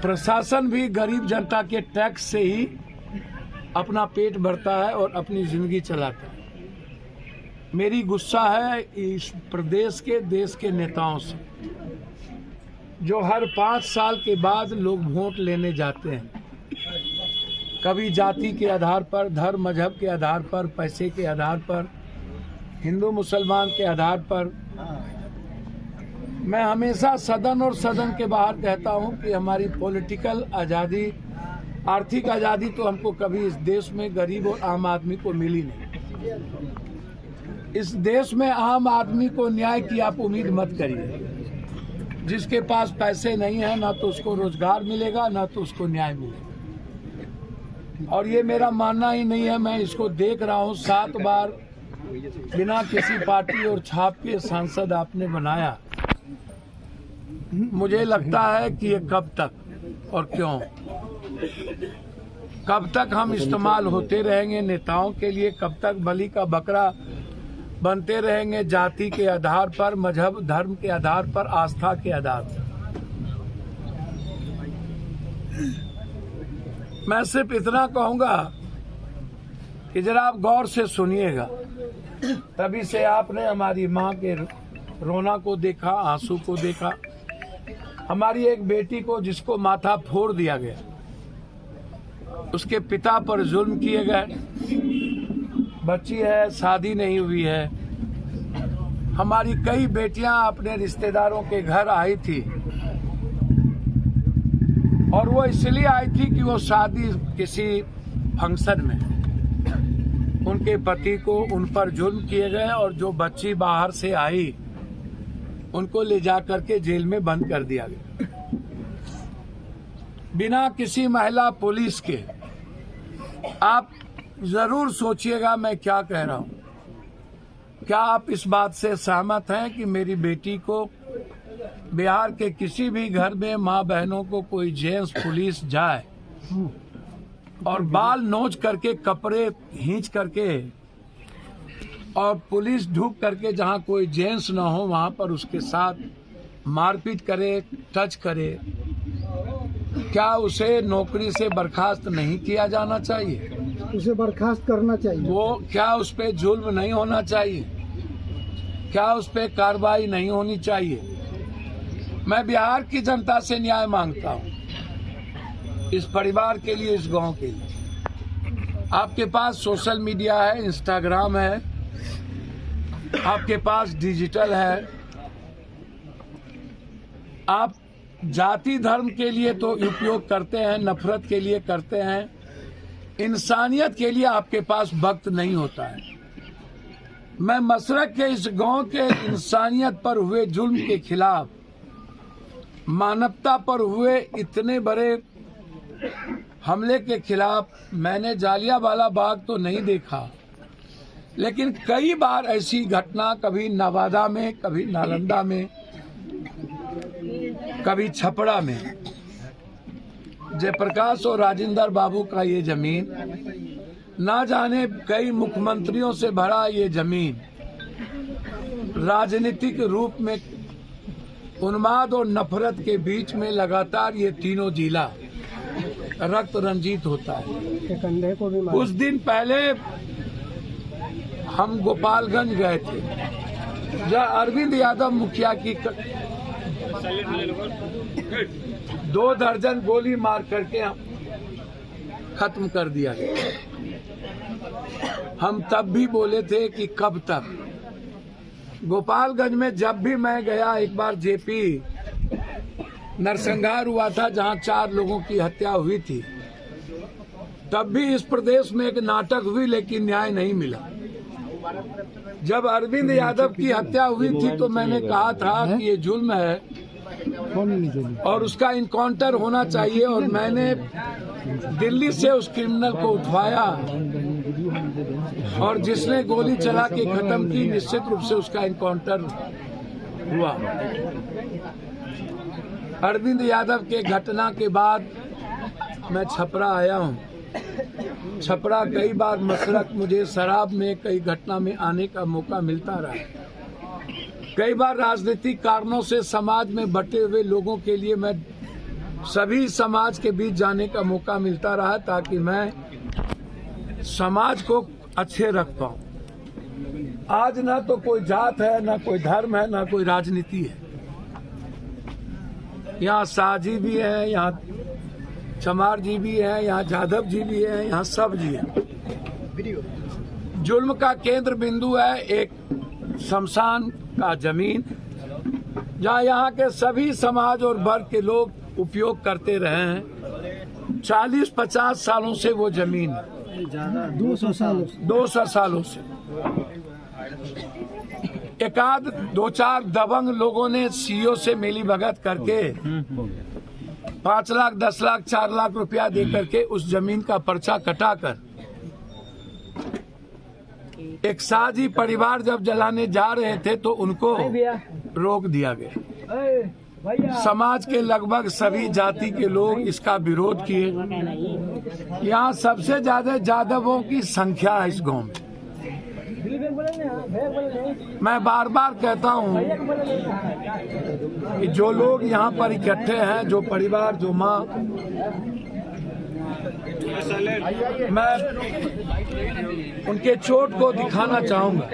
प्रशासन भी गरीब जनता के टैक्स से ही अपना पेट भरता है और अपनी जिंदगी चलाता है। मेरी गुस्सा है इस प्रदेश के देश के नेताओं से, जो हर 5 साल के बाद लोग वोट लेने जाते हैं, कभी जाति के आधार पर, धर्म मजहब के आधार पर, पैसे के आधार पर, हिंदू मुसलमान के आधार पर। मैं हमेशा सदन और सदन के बाहर कहता हूं कि हमारी पॉलिटिकल आज़ादी, आर्थिक आज़ादी तो हमको कभी इस देश में गरीब और आम आदमी को मिली नहीं। इस देश में आम आदमी को न्याय की आप उम्मीद मत करिए। जिसके पास पैसे नहीं है ना तो उसको रोजगार मिलेगा, ना तो उसको न्याय मिलेगा। और ये मेरा मानना ही नहीं है, मैं इसको देख रहा हूँ। 7 बार बिना किसी पार्टी और छाप के सांसद आपने बनाया। मुझे लगता है कि ये कब तक और क्यों, कब तक हम इस्तेमाल होते रहेंगे नेताओं के लिए? कब तक बलि का बकरा बनते रहेंगे जाति के आधार पर, मजहब धर्म के आधार पर, आस्था के आधार पर? मैं सिर्फ इतना कहूंगा कि जरा आप गौर से सुनिएगा। तभी से आपने हमारी माँ के रोना को देखा, आंसू को देखा, हमारी एक बेटी को जिसको माथा फोड़ दिया गया, उसके पिता पर जुल्म किए गए, बच्ची है, शादी नहीं हुई है। हमारी कई बेटियां अपने रिश्तेदारों के घर आई थी और वो इसलिए आई थी कि वो शादी किसी फंक्शन में उनके पति को उन पर जुल्म किए गए और जो बच्ची बाहर से आई उनको ले जा करके जेल में बंद कर दिया गया बिना किसी महिला पुलिस के। आप जरूर सोचिएगा मैं क्या कह रहा हूं। क्या आप इस बात से सहमत हैं कि मेरी बेटी को बिहार के किसी भी घर में माँ बहनों को कोई जेंट्स पुलिस जाए और बाल नोच करके, कपड़े खींच करके और पुलिस ढूंढ करके जहां कोई जेंट्स ना हो वहां पर उसके साथ मारपीट करे, टच करे? क्या उसे नौकरी से बर्खास्त नहीं किया जाना चाहिए? उसे बर्खास्त करना चाहिए। वो क्या उस पे जुल्म नहीं होना चाहिए? क्या उस पे कार्रवाई नहीं होनी चाहिए? मैं बिहार की जनता से न्याय मांगता हूँ, इस परिवार के लिए, इस गांव के लिए। आपके पास सोशल मीडिया है, इंस्टाग्राम है, आपके पास डिजिटल है। आप जाति धर्म के लिए तो उपयोग करते हैं, नफरत के लिए करते हैं, इंसानियत के लिए आपके पास वक्त नहीं होता है। मैं मशरक के इस गांव के इंसानियत पर हुए जुल्म के खिलाफ, मानवता पर हुए इतने बड़े हमले के खिलाफ, मैंने जालियांवाला बाग तो नहीं देखा, लेकिन कई बार ऐसी घटना, कभी नवादा में, कभी नालंदा में, कभी छपरा में, जयप्रकाश और राजेंद्र बाबू का ये जमीन, ना जाने कई मुख्यमंत्रियों से भरा ये जमीन, राजनीतिक रूप में उन्माद और नफरत के बीच में लगातार ये तीनों जिला रक्त रंजित होता है। कुछ दिन पहले हम गोपालगंज गए थे, जहाँ अरविंद यादव मुखिया की 2 दर्जन गोली मार करके खत्म कर दिया गया। हम तब भी बोले थे कि कब तक। गोपालगंज में जब भी मैं गया, एक बार जेपी नरसंहार हुआ था जहां 4 लोगों की हत्या हुई थी, तब भी इस प्रदेश में एक नाटक हुई लेकिन न्याय नहीं मिला। जब अरविंद यादव की हत्या हुई थी तो मैंने कहा था कि ये जुल्म है और उसका इनकाउंटर होना चाहिए, और मैंने दिल्ली से उस क्रिमिनल को उठवाया और जिसने गोली चला के खत्म की, निश्चित रूप से उसका इनकाउंटर हुआ। अरविंद यादव के घटना के बाद मैं छपरा आया हूं। छपरा कई बार मशरक, मुझे शराब में कई घटना में आने का मौका मिलता रहा। कई बार राजनीतिक कारणों से समाज में बटे हुए लोगों के लिए मैं सभी समाज के बीच जाने का मौका मिलता रहा ताकि मैं समाज को अच्छे रख पाऊं। आज ना तो कोई जात है, ना कोई धर्म है, ना कोई राजनीति है। यहाँ शाह जी भी है, यहाँ चमार जी भी है, यहाँ जाधव जी भी है, यहाँ सब जी है। जुल्म का केंद्र बिंदु है एक शमशान का जमीन, जहाँ यहाँ के सभी समाज और वर्ग के लोग उपयोग करते रहे हैं। 40-50 सालों से वो जमीन है, 200 सालों से। एकाध 2-4 दबंग लोगों ने सीओ से मिली भगत करके 5 लाख, 10 लाख, 4 लाख रुपया दे करके उस जमीन का पर्चा कटाकर एक साजी परिवार जब जलाने जा रहे थे तो उनको रोक दिया गया। समाज के लगभग सभी जाति के लोग इसका विरोध किए। यहाँ सबसे ज्यादा जादवों की संख्या है इस गांव में। मैं बार बार कहता हूँ कि जो लोग यहाँ पर इकट्ठे हैं, जो परिवार, जो माँ, मैं उनके चोट को दिखाना चाहूंगा।